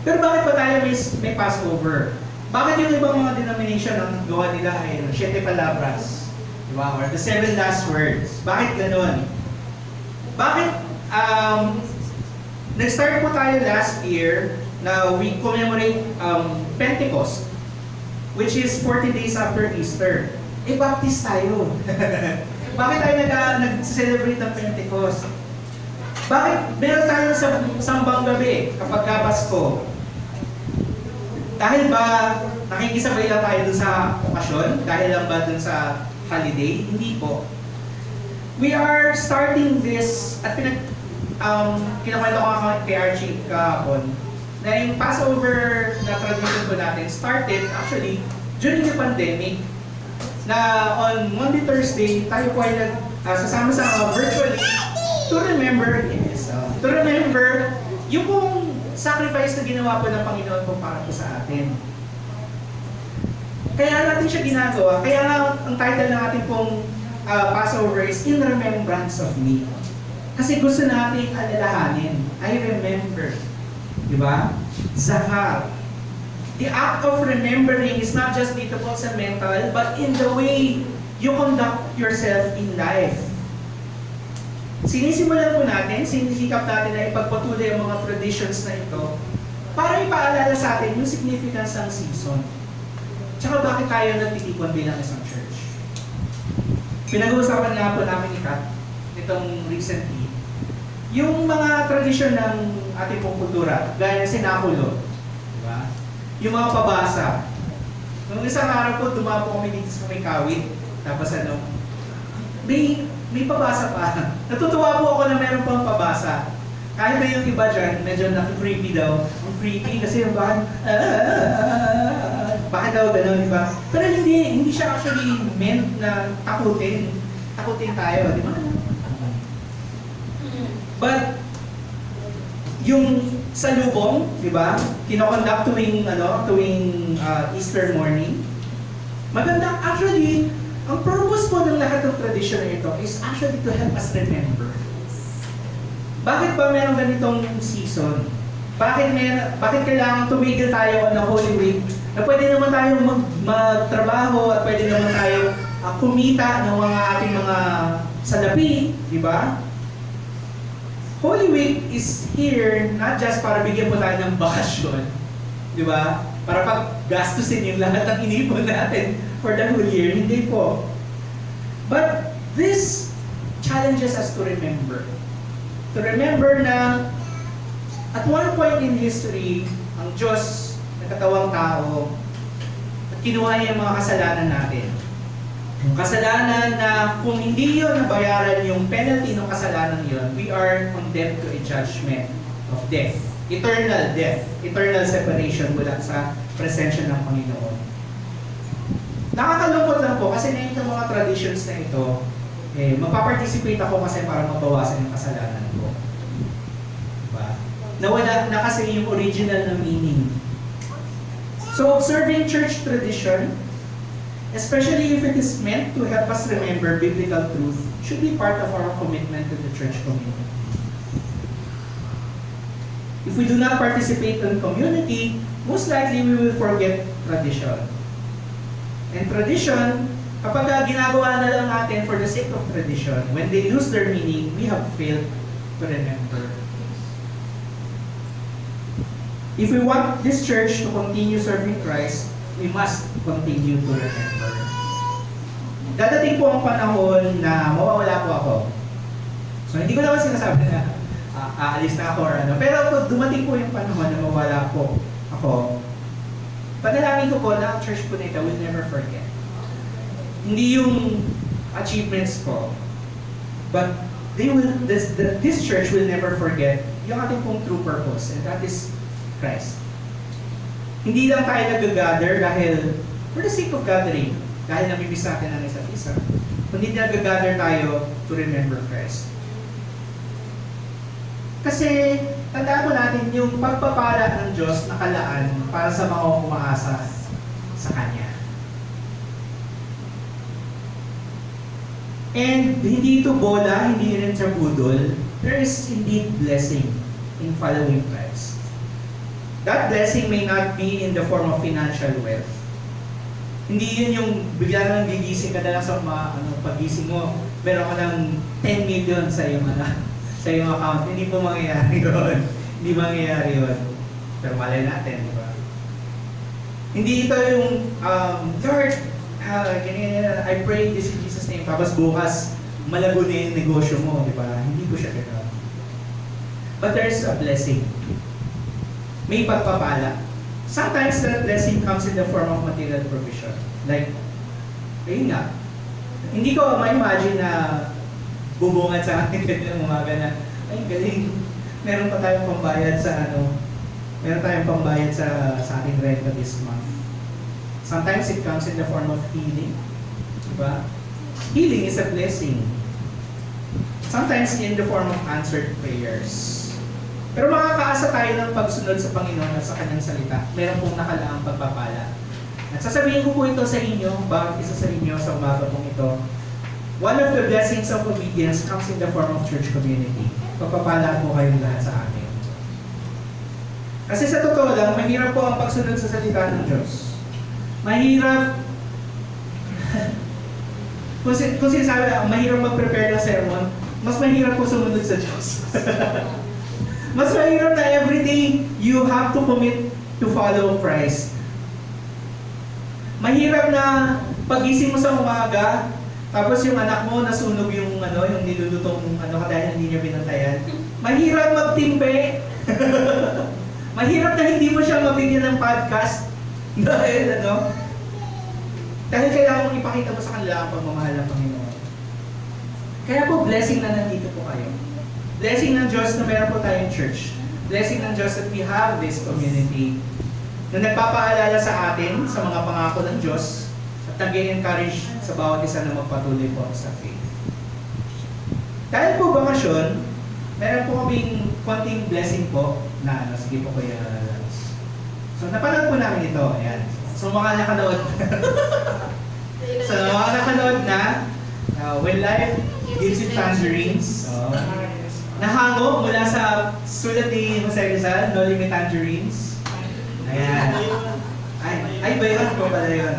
Pero bakit pa tayo may Passover? Bakit yung ibang mga denomination ang gawa nila ay 7 palabras? Diba? Or the 7 last words. Bakit ganun? Bakit nag-start po tayo last year na we commemorate Pentecost, which is 40 days after Easter. Baptist tayo. Bakit tayo nag-celebrate ng Pentecost? Bakit meron tayong sambang gabi kapag Pasko? Dahil ba nakikisabay lang tayo dun sa okasyon? Dahil lang ba dun sa holiday? Hindi po. We are starting this, at kinakwento ko kay Archie kahapon, na yung Passover na tradition ko natin started actually during the pandemic, na on Monday, Thursday, tayo po ay sasama-sama virtually to remember yung pong sacrifice na ginawa po ng Panginoon po para po sa atin. Kaya natin siya ginagawa. Kaya nga ang title ng ating pong Passover is In Remembrance of Me. Kasi gusto natin alalahanin. I remember. Diba? Zahar. The act of remembering is not just dito po sa mental, but in the way you conduct yourself in life. Sinisimulan po natin, sinisikap natin na ipagpatuloy ang mga traditions na ito para ipaalala sa atin yung significance ng season. Tsaka bakit tayo nagtitipon bilang isang church. Pinag-uusapan nga po namin ni Kat nitong recently yung mga tradisyon ng ating pong kultura, gaya ng sinakulo, diba? Yung mga pabasa. Nung isang araw po, dumapo kami dito sa may kawit, tapos may pabasa pa. Natutuwa po ako na meron pang pabasa. Kahit na yung iba dyan, medyo nakikreepy daw. Ang creepy kasi yung bakit daw gano'n, di ba? Pero hindi siya actually meant na takutin tayo, di ba? But, yung salubong, di ba? Kinoconduct tuwing Easter morning. Maganda, actually, ang purpose po ng lahat ng tradition na ito is actually to help us remember. Bakit ba meron ganitong season? Bakit kailangan tumigil tayo on a Holy Week? Na pwede naman tayo magtrabaho at pwede naman tayo kumita ng mga ating mga salapi, di ba? Holy Week is here not just para bigyan po tayo ng bakasyon, di ba? Para paggastusin yung lahat ng inipon natin for the whole year. Hindi po. But this challenges us to remember. To remember na at one point in history, ang Diyos, nagkatawang tao, at kinuha niya yung mga kasalanan natin. Yung kasalanan na kung hindi yun nabayaran yung penalty ng kasalanan yun, we are condemned to a judgment of death. Eternal death. Eternal separation mula sa presensya ng Panginoon. Nakakalungkot lang po kasi na itong mga traditions na ito, magpaparticipate ako kasi para mabawasan yung kasalanan ko. Diba? Nawala na kasi yung original na meaning. So observing church tradition especially if it is meant to help us remember biblical truth, should be part of our commitment to the church community. If we do not participate in community, most likely we will forget tradition. And tradition, kapag ginagawa na lang natin for the sake of tradition, when they lose their meaning, we have failed to remember. If we want this church to continue serving Christ, we must continue to remember. Dadating po ang panahon na mawawala po ako. So hindi ko naman sinasabi na aalis na ako or ano. Pero kung dumating po yung panahon na mawala po ako, panalangin ko po na ang church po nito will never forget. Hindi yung achievements ko, but this church will never forget yung ating pong true purpose, and that is Christ. Hindi lang tayo nag-gather dahil for the sake of gathering, dahil namimiss natin ang isa't isa, kundi nag-gather tayo to remember Christ. Kasi tandaan mo natin yung pagpapala ng Diyos nakalaan para sa mga umaasa sa Kanya. And hindi ito bola, hindi rin sa budol. There is indeed blessing in following Christ. That blessing may not be in the form of financial wealth. Hindi yun yung bigla nang gigising ka na lang sa pagising mo, meron ka ng 10 million sa iyong sa iyong account. Hindi po mangyayari yun. Hindi mangyayari yun. Pero malay natin, di ba? Hindi ito yung, Lord, I pray this in Jesus' name. Tapos bukas, malago na yung negosyo mo, di ba? Hindi ko siya gano'n. But there's a blessing. May pagpapala. Sometimes that blessing comes in the form of material provision. Like, ayun nga. Hindi ko ma-imagine na bubungan sa akin ng umaga na, ay galing, meron pa tayong pambayad sa meron tayong pambayad sa ating rent this month. Sometimes it comes in the form of healing. Diba? Healing is a blessing. Sometimes in the form of answered prayers. Pero makakaasa tayo ng pagsunod sa Panginoon at sa Kanyang salita. Meron pong nakalaang pagpapala. At sasabihin ko po ito sa inyo, bawat isa sa inyo sa umaga pong ito. One of the blessings of obedience comes in the form of church community. Pagpapala po kayong lahat sa amin. Kasi sa totoo lang, mahirap po ang pagsunod sa salita ng Diyos. Mahirap, kung sinasabi na, mahirap mag-prepare ng sermon, mas mahirap po sumunod sa Diyos. Mas mahirap na everyday you have to commit to follow Christ. Mahirap na pagising mo sa umaga, tapos yung anak mo nasunog yung yung nilulutong dahil hindi niya binantayan. Mahirap magtimpe. Mahirap na hindi mo siya mabigyan ng podcast dahil dahil kailangan mong ipakita mo sa kanila ang pagmamahal ng Panginoon. Kaya po blessing na nandito po kayo. Blessing ng Diyos na meron po tayong church. Blessing ng Diyos that we have this community na nagpapaalala sa atin sa mga pangako ng Diyos at nag-encourage sa bawat isa na magpatuloy po sa faith. Dahil po bakasyon, meron po kaming konting blessing po na sige po Kuya Lance. So napanood po namin ito. Ayan. So mga nakanood. So mga nakanood na When Life Gives You Tangerines. Nahango mula sa sulat ni Jose Rizal, No Limit Tangerines. Ayan. Ay ba yun po pala yun,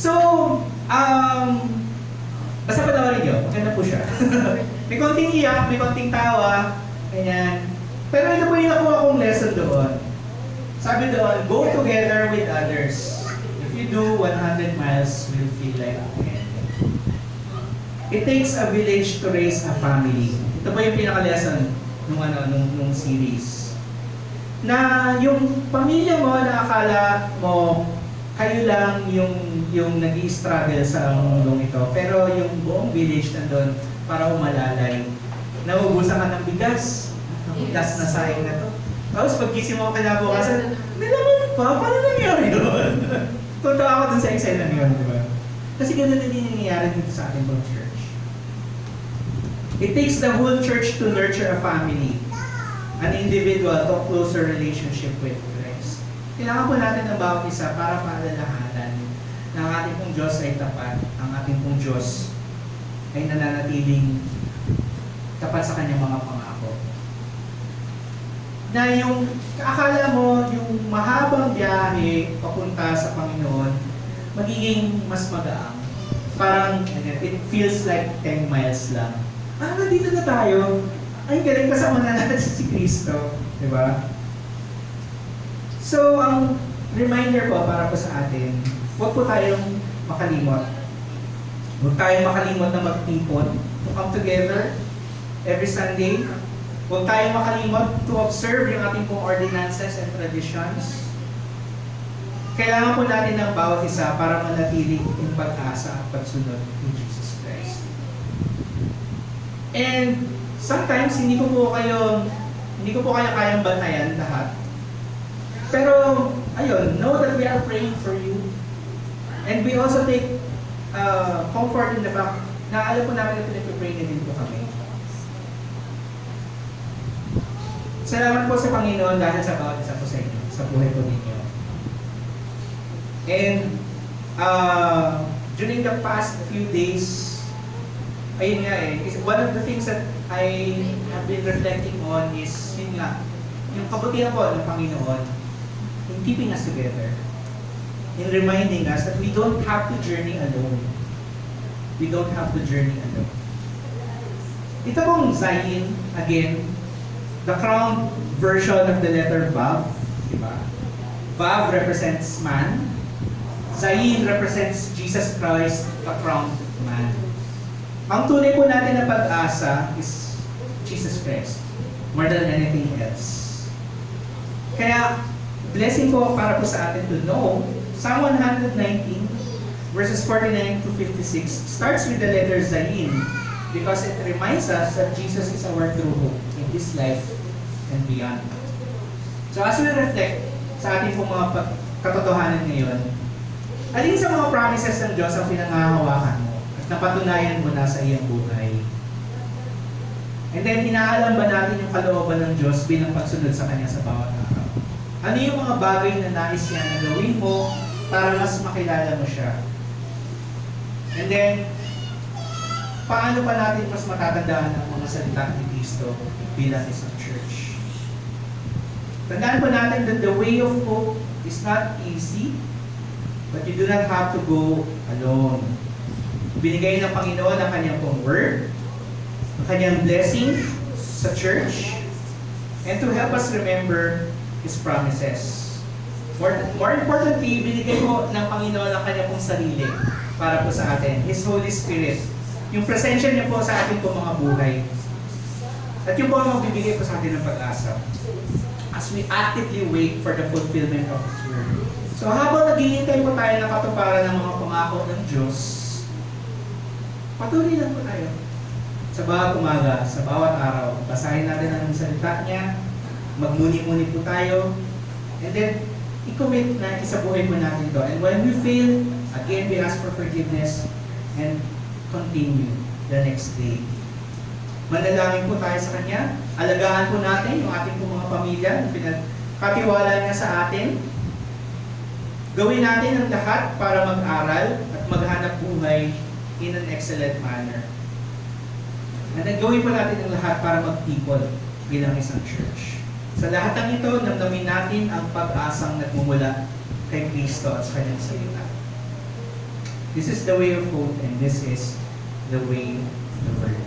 So, basta panoorin nyo, maganda po siya. May konting iyak, may konting tawa, ganyan. Pero ito po yung nakuha kong lesson doon. Sabi doon, go together with others. If you do, 100 miles will feel like 10. It takes a village to raise a family. Ito po yung pinaka-lesson nung series. Na yung pamilya mo, na akala mo, kayo lang yung nag-i-struggle sa mundong ito. Pero yung buong village nandun para umalalay. Naubusan ka ng bigas. Last na sayang na to. Tapos pag-gising mo kinabukasan, nilaman pa, paano nangyari yun? Tunta ako dun sa exile na yun, di ba? Kasi gano'n na din nangyayari dito sa ating church. It takes the whole church to nurture a family, an individual to a closer relationship with Christ. Kailangan po natin ng bawat isa para paalalahanan na ang ating pong Diyos ay tapat, ang ating pong Diyos ay nananatiling tapat sa kanyang mga pangako. Na yung akala mo, yung mahabang biyahe papunta sa Panginoon, magiging mas magaang. Parang it feels like 10 miles lang. Nandito na tayo. Ay, galing kasama na natin si Kristo. Diba? So, ang reminder ko para po sa atin, huwag po tayong makalimot. Huwag tayong makalimot na magtipon, to come together every Sunday. Huwag tayong makalimot to observe yung ating pong ordinances and traditions. Kailangan po natin ng bawat isa para manatiling yung pag-asa at pagsunod ni Jesus Christ. And sometimes hindi ko po kayo kayang bantayan lahat. Pero ayun, know that we are praying for you. And we also take comfort in the fact na alam po namin na pinag-pray na din po kami. Salamat po sa Panginoon dahil sa bawat isa po sa inyo, sa buhay po ninyo. And during the past few days, ayun nga one of the things that I have been reflecting on is yun nga, yung kabutihan po ng Panginoon in keeping us together, in reminding us that we don't have to journey alone. We don't have to journey alone. Ito pong Zayin, again, the crowned version of the letter Vav, diba? Vav represents man. Zayin represents Jesus Christ, the crowned man. Ang tunay po natin na pag-asa is Jesus Christ, more than anything else. Kaya, blessing po para po sa atin to know, Psalm 119, verses 49 to 56, starts with the letter Zayin, because it reminds us that Jesus is our true hope in this life and beyond. So as we reflect sa ating pong mga katotohanan ngayon, alin sa mga promises ng Diyos ang pinangahawakan mo at napatunayan mo na sa iyong buhay? And then, inaalam ba natin yung kalooban ng Diyos bilang pagsunod sa Kanya sa bawat araw? Ano yung mga bagay na nais niya na gawin mo para mas makilala mo siya? And then, paano pa natin mas matatandaan ang mga salita ni Kristo bilang isang church? Tandaan po natin that the way of hope is not easy, but you do not have to go alone. Binigay ng Panginoon ang kanyang pong word, ang kanyang blessing sa church, and to help us remember His promises. More importantly, binigay po ng Panginoon ang kanyang pong sarili para po sa atin, His Holy Spirit. Yung presensya niya po sa ating po mga buhay. At yung po ang magbibigay po sa atin ng pag-asa as we actively wait for the fulfillment of His word. So habang naghihintay po tayo ng katuparan ng mga pangako ng Diyos, patuloy lang po tayo. Sa bawat umaga, sa bawat araw, basahin natin ang salita niya, magmuni-muni po tayo, and then i-commit na isabuhay po natin ito. And when we fail, again, we ask for forgiveness and continue the next day. Manalangin po tayo sa Kanya, alagaan po natin yung ating po mga pamilya na pinagkatiwala niya sa atin. Gawin natin ang lahat para mag-aral at maghanap buhay in an excellent manner. And then gawin po natin ang lahat para magtipon bilang isang church. Sa lahat ng ito, namnamin natin ang pag-asang nagmumula kay Kristo at sa Kanyang salita. This is the way of hope and this is the way of the word.